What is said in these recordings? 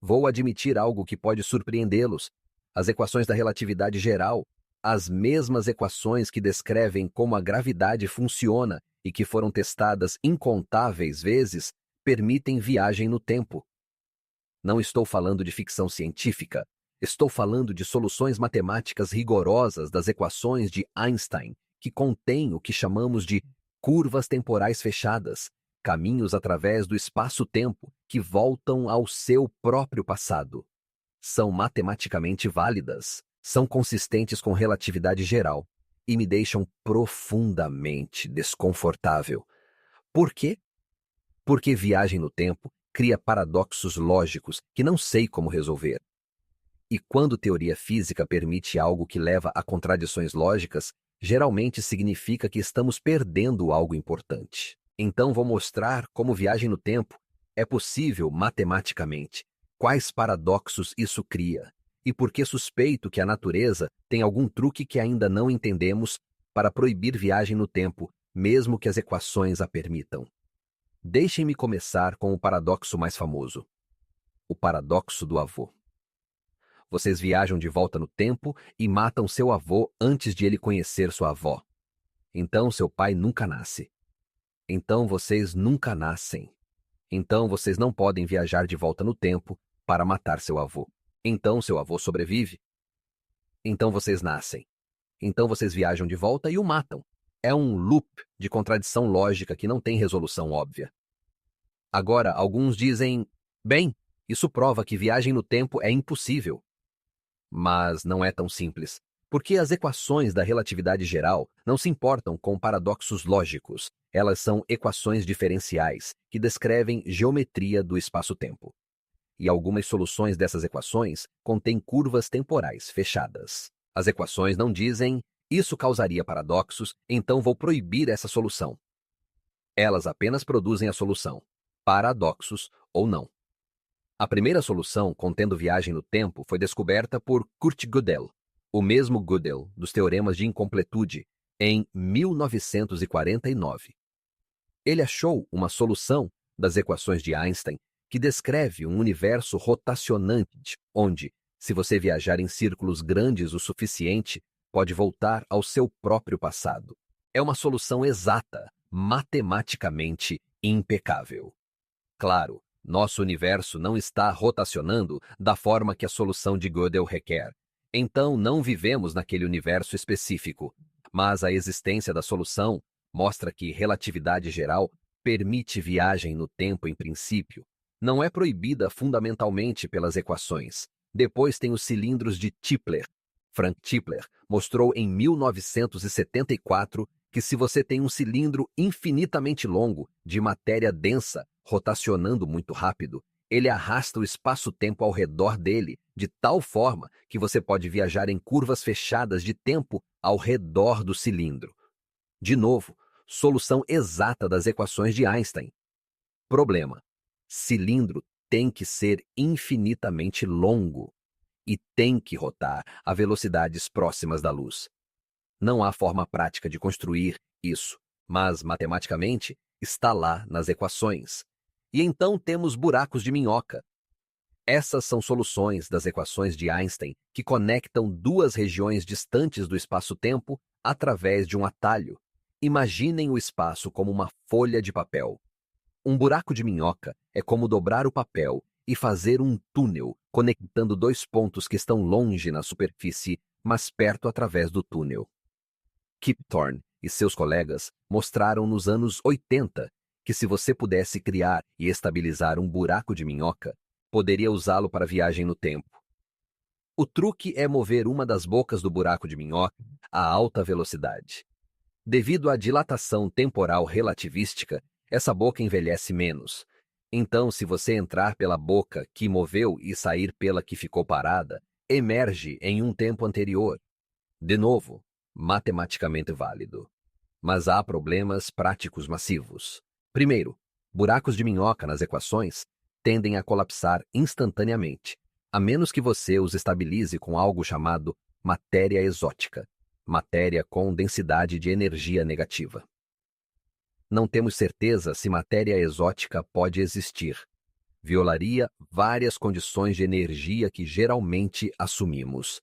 Vou admitir algo que pode surpreendê-los. As equações da relatividade geral, as mesmas equações que descrevem como a gravidade funciona e que foram testadas incontáveis vezes, permitem viagem no tempo. Não estou falando de ficção científica. Estou falando de soluções matemáticas rigorosas das equações de Einstein, que contêm o que chamamos de curvas temporais fechadas, caminhos através do espaço-tempo que voltam ao seu próprio passado. São matematicamente válidas, são consistentes com relatividade geral e me deixam profundamente desconfortável. Por quê? Porque viagem no tempo cria paradoxos lógicos que não sei como resolver. E quando teoria física permite algo que leva a contradições lógicas, geralmente significa que estamos perdendo algo importante. Então vou mostrar como viagem no tempo é possível matematicamente, quais paradoxos isso cria, e por que suspeito que a natureza tem algum truque que ainda não entendemos para proibir viagem no tempo, mesmo que as equações a permitam. Deixem-me começar com o paradoxo mais famoso. O paradoxo do avô. Vocês viajam de volta no tempo e matam seu avô antes de ele conhecer sua avó. Então seu pai nunca nasce. Então vocês nunca nascem. Então vocês não podem viajar de volta no tempo para matar seu avô. Então seu avô sobrevive. Então vocês nascem. Então vocês viajam de volta e o matam. É um loop de contradição lógica que não tem resolução óbvia. Agora, alguns dizem, bem, isso prova que viagem no tempo é impossível. Mas não é tão simples, porque as equações da relatividade geral não se importam com paradoxos lógicos. Elas são equações diferenciais que descrevem geometria do espaço-tempo. E algumas soluções dessas equações contêm curvas temporais fechadas. As equações não dizem, isso causaria paradoxos, então vou proibir essa solução. Elas apenas produzem a solução, paradoxos ou não. A primeira solução, contendo viagem no tempo, foi descoberta por Kurt Gödel, o mesmo Gödel dos teoremas de incompletude, em 1949. Ele achou uma solução das equações de Einstein que descreve um universo rotacionante, onde, se você viajar em círculos grandes o suficiente, pode voltar ao seu próprio passado. É uma solução exata, matematicamente impecável. Claro, nosso universo não está rotacionando da forma que a solução de Gödel requer. Então, não vivemos naquele universo específico. Mas a existência da solução mostra que relatividade geral permite viagem no tempo em princípio. Não é proibida fundamentalmente pelas equações. Depois tem os cilindros de Tipler. Frank Tipler mostrou em 1974 que se você tem um cilindro infinitamente longo de matéria densa rotacionando muito rápido, ele arrasta o espaço-tempo ao redor dele de tal forma que você pode viajar em curvas fechadas de tempo ao redor do cilindro. De novo, solução exata das equações de Einstein. Problema: cilindro tem que ser infinitamente longo e tem que rotar a velocidades próximas da luz. Não há forma prática de construir isso, mas matematicamente está lá nas equações. E então temos buracos de minhoca. Essas são soluções das equações de Einstein que conectam duas regiões distantes do espaço-tempo através de um atalho. Imaginem o espaço como uma folha de papel. Um buraco de minhoca é como dobrar o papel e fazer um túnel conectando dois pontos que estão longe na superfície, mas perto através do túnel. Kip Thorne e seus colegas mostraram nos anos 80 que se você pudesse criar e estabilizar um buraco de minhoca, poderia usá-lo para viagem no tempo. O truque é mover uma das bocas do buraco de minhoca a alta velocidade. Devido à dilatação temporal relativística, essa boca envelhece menos. Então, se você entrar pela boca que moveu e sair pela que ficou parada, emerge em um tempo anterior. De novo, matematicamente válido. Mas há problemas práticos massivos. Primeiro, buracos de minhoca nas equações tendem a colapsar instantaneamente, a menos que você os estabilize com algo chamado matéria exótica, matéria com densidade de energia negativa. Não temos certeza se matéria exótica pode existir, violaria várias condições de energia que geralmente assumimos.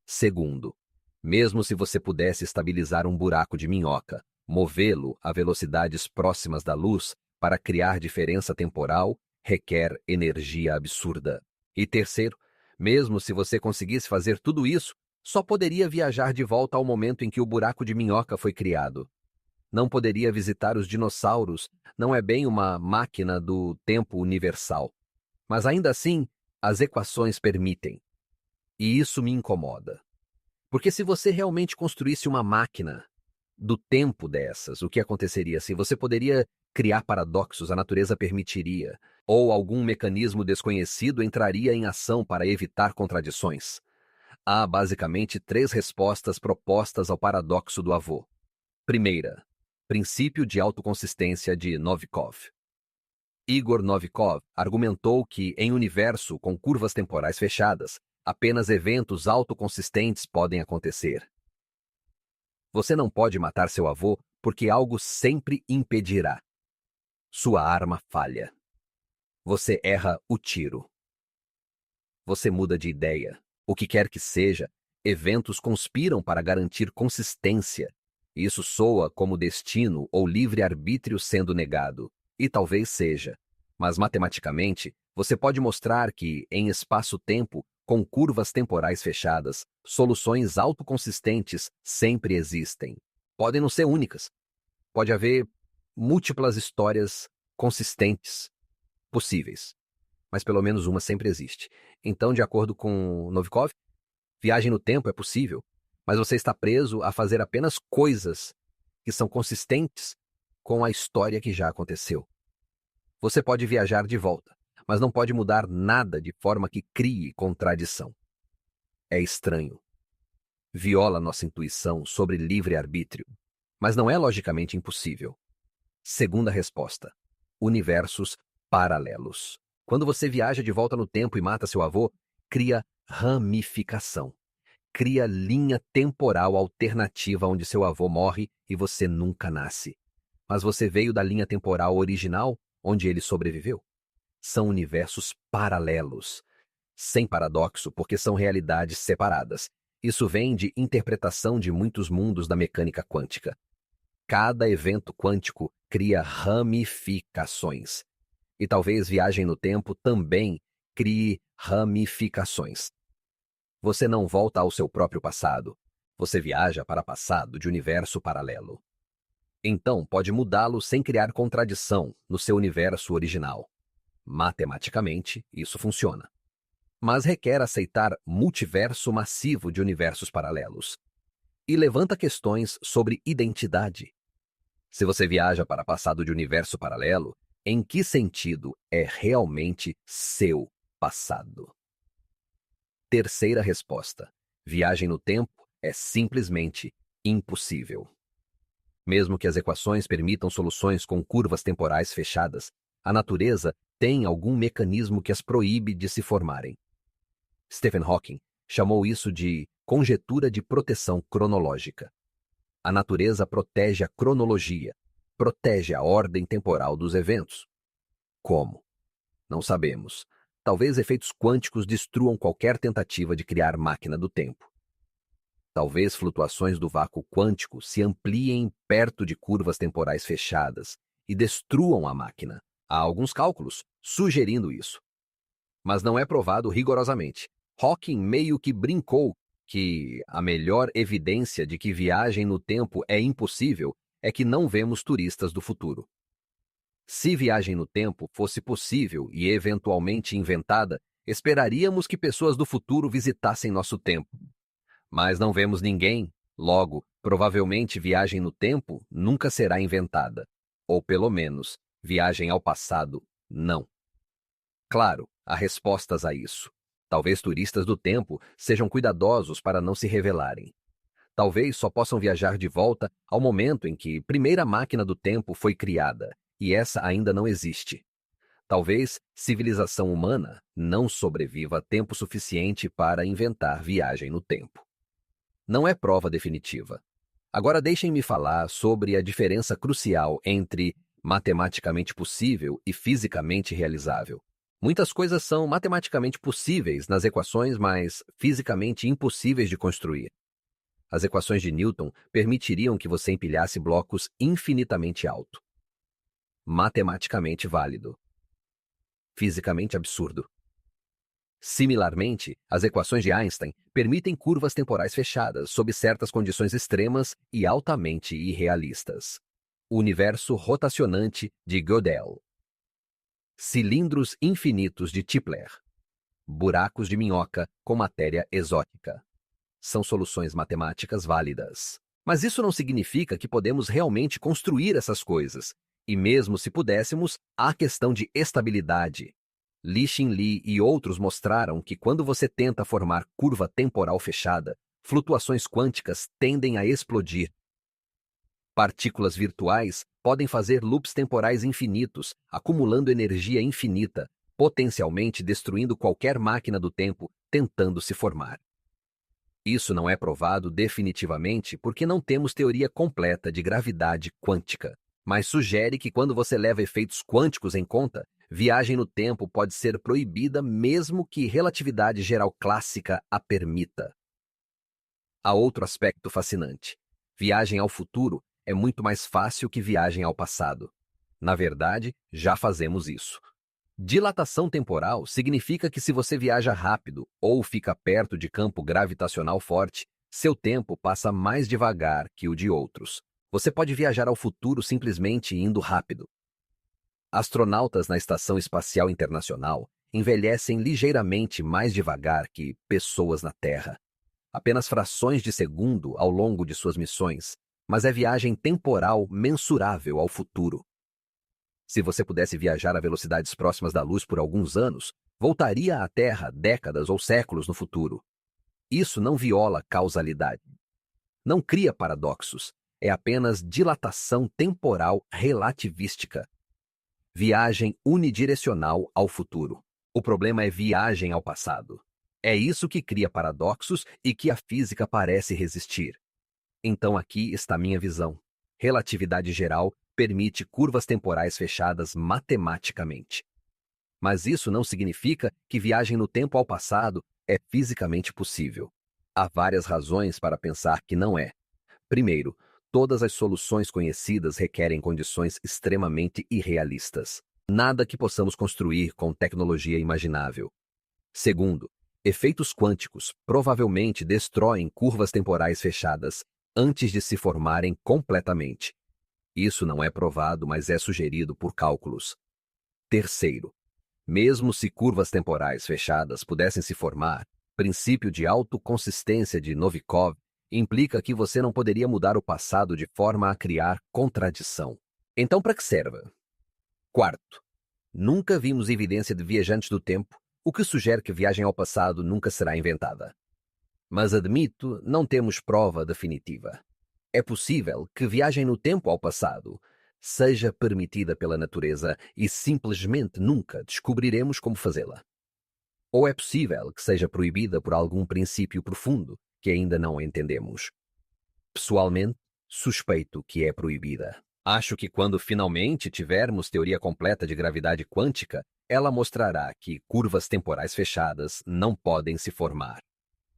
Segundo, mesmo se você pudesse estabilizar um buraco de minhoca, movê-lo a velocidades próximas da luz para criar diferença temporal, requer energia absurda. E terceiro, mesmo se você conseguisse fazer tudo isso, só poderia viajar de volta ao momento em que o buraco de minhoca foi criado. Não poderia visitar os dinossauros, não é bem uma máquina do tempo universal. Mas ainda assim, as equações permitem. E isso me incomoda. Porque se você realmente construísse uma máquina do tempo dessas, o que aconteceria? Se você poderia criar paradoxos, a natureza permitiria, ou algum mecanismo desconhecido entraria em ação para evitar contradições. Há basicamente 3 respostas propostas ao paradoxo do avô. Primeira, princípio de autoconsistência de Novikov. Igor Novikov argumentou que, em universo com curvas temporais fechadas, apenas eventos autoconsistentes podem acontecer. Você não pode matar seu avô porque algo sempre impedirá. Sua arma falha. Você erra o tiro. Você muda de ideia. O que quer que seja, eventos conspiram para garantir consistência. Isso soa como destino ou livre-arbítrio sendo negado. E talvez seja. Mas matematicamente, você pode mostrar que, em espaço-tempo, com curvas temporais fechadas, soluções autoconsistentes sempre existem. Podem não ser únicas. Pode haver múltiplas histórias consistentes possíveis. Mas pelo menos uma sempre existe. Então, de acordo com Novikov, viagem no tempo é possível, mas você está preso a fazer apenas coisas que são consistentes com a história que já aconteceu. Você pode viajar de volta, mas não pode mudar nada de forma que crie contradição. É estranho. Viola nossa intuição sobre livre-arbítrio, mas não é logicamente impossível. Segunda resposta: universos paralelos. Quando você viaja de volta no tempo e mata seu avô, cria ramificação. Cria linha temporal alternativa onde seu avô morre e você nunca nasce. Mas você veio da linha temporal original, onde ele sobreviveu. São universos paralelos, sem paradoxo, porque são realidades separadas. Isso vem de interpretação de muitos mundos da mecânica quântica. Cada evento quântico cria ramificações. E talvez viagem no tempo também crie ramificações. Você não volta ao seu próprio passado. Você viaja para passado de universo paralelo. Então, pode mudá-lo sem criar contradição no seu universo original. Matematicamente, isso funciona. Mas requer aceitar multiverso massivo de universos paralelos. E levanta questões sobre identidade. Se você viaja para passado de universo paralelo, em que sentido é realmente seu passado? Terceira resposta: viagem no tempo é simplesmente impossível. Mesmo que as equações permitam soluções com curvas temporais fechadas, a natureza tem algum mecanismo que as proíbe de se formarem. Stephen Hawking chamou isso de conjetura de proteção cronológica. A natureza protege a cronologia, protege a ordem temporal dos eventos. Como? Não sabemos. Talvez efeitos quânticos destruam qualquer tentativa de criar máquina do tempo. Talvez flutuações do vácuo quântico se ampliem perto de curvas temporais fechadas e destruam a máquina. Há alguns cálculos sugerindo isso. Mas não é provado rigorosamente. Hawking meio que brincou que a melhor evidência de que viagem no tempo é impossível é que não vemos turistas do futuro. Se viagem no tempo fosse possível e eventualmente inventada, esperaríamos que pessoas do futuro visitassem nosso tempo. Mas não vemos ninguém, logo, provavelmente viagem no tempo nunca será inventada. Ou pelo menos, viagem ao passado, não. Claro, há respostas a isso. Talvez turistas do tempo sejam cuidadosos para não se revelarem. Talvez só possam viajar de volta ao momento em que a primeira máquina do tempo foi criada, e essa ainda não existe. Talvez civilização humana não sobreviva tempo suficiente para inventar viagem no tempo. Não é prova definitiva. Agora deixem-me falar sobre a diferença crucial entre matematicamente possível e fisicamente realizável. Muitas coisas são matematicamente possíveis nas equações, mas fisicamente impossíveis de construir. As equações de Newton permitiriam que você empilhasse blocos infinitamente alto. Matematicamente válido. Fisicamente absurdo. Similarmente, as equações de Einstein permitem curvas temporais fechadas sob certas condições extremas e altamente irrealistas. Universo rotacionante de Gödel. Cilindros infinitos de Tipler. Buracos de minhoca com matéria exótica. São soluções matemáticas válidas. Mas isso não significa que podemos realmente construir essas coisas. E mesmo se pudéssemos, há questão de estabilidade. Li-Shin Lee e outros mostraram que quando você tenta formar curva temporal fechada, flutuações quânticas tendem a explodir. Partículas virtuais podem fazer loops temporais infinitos, acumulando energia infinita, potencialmente destruindo qualquer máquina do tempo tentando se formar. Isso não é provado definitivamente porque não temos teoria completa de gravidade quântica, mas sugere que quando você leva efeitos quânticos em conta, viagem no tempo pode ser proibida mesmo que relatividade geral clássica a permita. Há outro aspecto fascinante. Viagem ao futuro é muito mais fácil que viagem ao passado. Na verdade, já fazemos isso. Dilatação temporal significa que se você viaja rápido ou fica perto de campo gravitacional forte, seu tempo passa mais devagar que o de outros. Você pode viajar ao futuro simplesmente indo rápido. Astronautas na Estação Espacial Internacional envelhecem ligeiramente mais devagar que pessoas na Terra. Apenas frações de segundo ao longo de suas missões, mas é viagem temporal mensurável ao futuro. Se você pudesse viajar a velocidades próximas da luz por alguns anos, voltaria à Terra décadas ou séculos no futuro. Isso não viola causalidade. Não cria paradoxos. É apenas dilatação temporal relativística. Viagem unidirecional ao futuro. O problema é viagem ao passado. É isso que cria paradoxos e que a física parece resistir. Então aqui está minha visão. Relatividade geral permite curvas temporais fechadas matematicamente. Mas isso não significa que viagem no tempo ao passado é fisicamente possível. Há várias razões para pensar que não é. Primeiro, todas as soluções conhecidas requerem condições extremamente irrealistas. Nada que possamos construir com tecnologia imaginável. Segundo, efeitos quânticos provavelmente destroem curvas temporais fechadas antes de se formarem completamente. Isso não é provado, mas é sugerido por cálculos. Terceiro, mesmo se curvas temporais fechadas pudessem se formar, princípio de autoconsistência de Novikov implica que você não poderia mudar o passado de forma a criar contradição. Então, para que serve? Quarto, nunca vimos evidência de viajantes do tempo, o que sugere que viagem ao passado nunca será inventada. Mas admito, não temos prova definitiva. É possível que viagem no tempo ao passado seja permitida pela natureza e simplesmente nunca descobriremos como fazê-la. Ou é possível que seja proibida por algum princípio profundo que ainda não entendemos. Pessoalmente, suspeito que é proibida. Acho que quando finalmente tivermos teoria completa de gravidade quântica, ela mostrará que curvas temporais fechadas não podem se formar,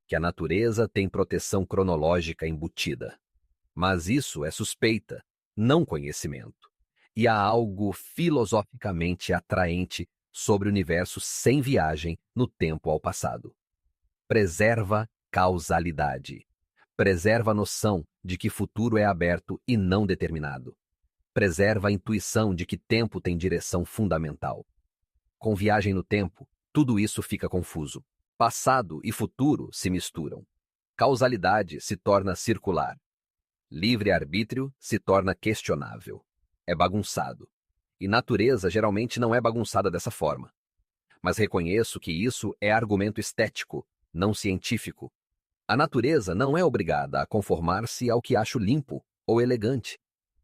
que a natureza tem proteção cronológica embutida. Mas isso é suspeita, não conhecimento. E há algo filosoficamente atraente sobre o universo sem viagem no tempo ao passado. Preserva causalidade. Preserva a noção de que futuro é aberto e não determinado. Preserva a intuição de que tempo tem direção fundamental. Com viagem no tempo, tudo isso fica confuso. Passado e futuro se misturam. Causalidade se torna circular. Livre-arbítrio se torna questionável. É bagunçado. E natureza geralmente não é bagunçada dessa forma. Mas reconheço que isso é argumento estético, não científico. A natureza não é obrigada a conformar-se ao que acho limpo ou elegante.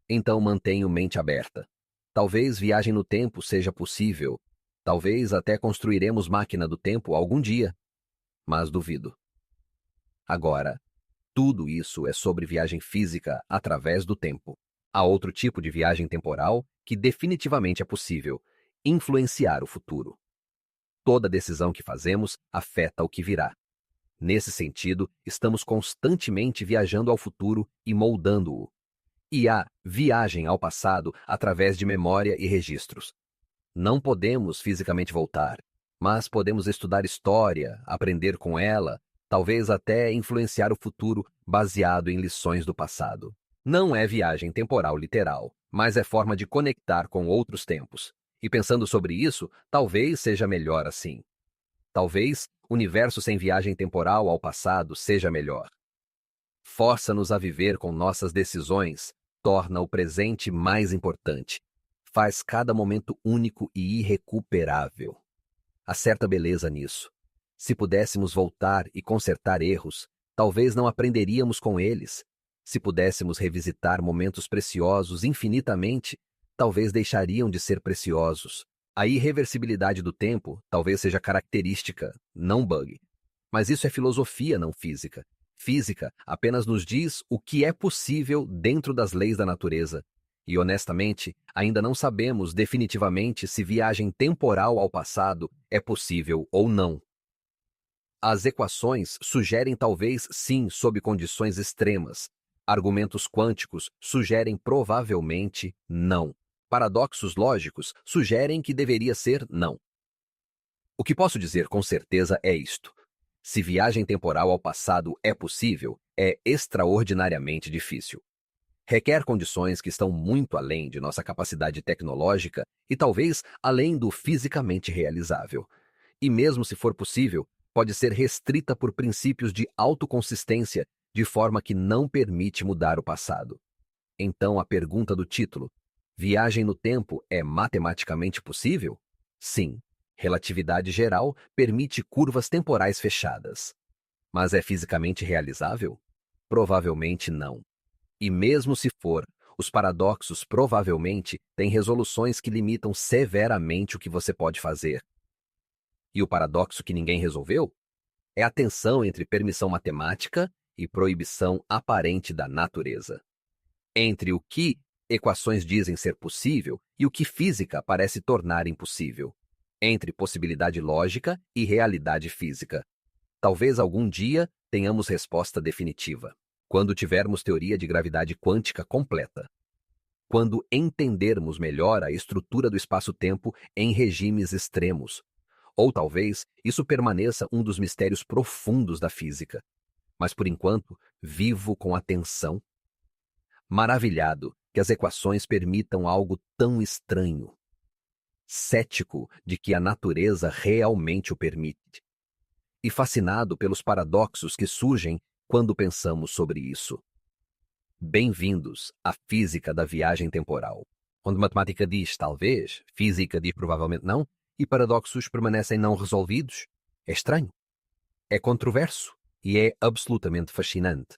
Então mantenho mente aberta. Talvez viagem no tempo seja possível. Talvez até construiremos máquina do tempo algum dia. Mas duvido. Agora, tudo isso é sobre viagem física através do tempo. Há outro tipo de viagem temporal que definitivamente é possível: influenciar o futuro. Toda decisão que fazemos afeta o que virá. Nesse sentido, estamos constantemente viajando ao futuro e moldando-o. E há viagem ao passado através de memória e registros. Não podemos fisicamente voltar, mas podemos estudar história, aprender com ela, talvez até influenciar o futuro baseado em lições do passado. Não é viagem temporal literal, mas é forma de conectar com outros tempos. E pensando sobre isso, talvez seja melhor assim. Talvez universo sem viagem temporal ao passado seja melhor. Força-nos a viver com nossas decisões, torna o presente mais importante. Faz cada momento único e irrecuperável. Há certa beleza nisso. Se pudéssemos voltar e consertar erros, talvez não aprenderíamos com eles. Se pudéssemos revisitar momentos preciosos infinitamente, talvez deixariam de ser preciosos. A irreversibilidade do tempo talvez seja característica, não bug. Mas isso é filosofia, não física. Física apenas nos diz o que é possível dentro das leis da natureza. E, honestamente, ainda não sabemos definitivamente se viagem temporal ao passado é possível ou não. As equações sugerem talvez sim sob condições extremas. Argumentos quânticos sugerem provavelmente não. Paradoxos lógicos sugerem que deveria ser não. O que posso dizer com certeza é isto. Se viagem temporal ao passado é possível, é extraordinariamente difícil. Requer condições que estão muito além de nossa capacidade tecnológica e talvez além do fisicamente realizável. E mesmo se for possível, pode ser restrita por princípios de autoconsistência, de forma que não permite mudar o passado. Então a pergunta do título, viagem no tempo é matematicamente possível? Sim. Relatividade geral permite curvas temporais fechadas. Mas é fisicamente realizável? Provavelmente não. E mesmo se for, os paradoxos provavelmente têm resoluções que limitam severamente o que você pode fazer. E o paradoxo que ninguém resolveu? É a tensão entre permissão matemática e proibição aparente da natureza. Entre o que equações dizem ser possível e o que física parece tornar impossível. Entre possibilidade lógica e realidade física. Talvez algum dia tenhamos resposta definitiva, quando tivermos teoria de gravidade quântica completa. Quando entendermos melhor a estrutura do espaço-tempo em regimes extremos. Ou talvez isso permaneça um dos mistérios profundos da física. Mas por enquanto, vivo com atenção, maravilhado que as equações permitam algo tão estranho. Cético de que a natureza realmente o permite. E fascinado pelos paradoxos que surgem quando pensamos sobre isso. Bem-vindos à física da viagem temporal, onde matemática diz talvez, física diz provavelmente não, e paradoxos permanecem não resolvidos. É estranho. É controverso e é absolutamente fascinante.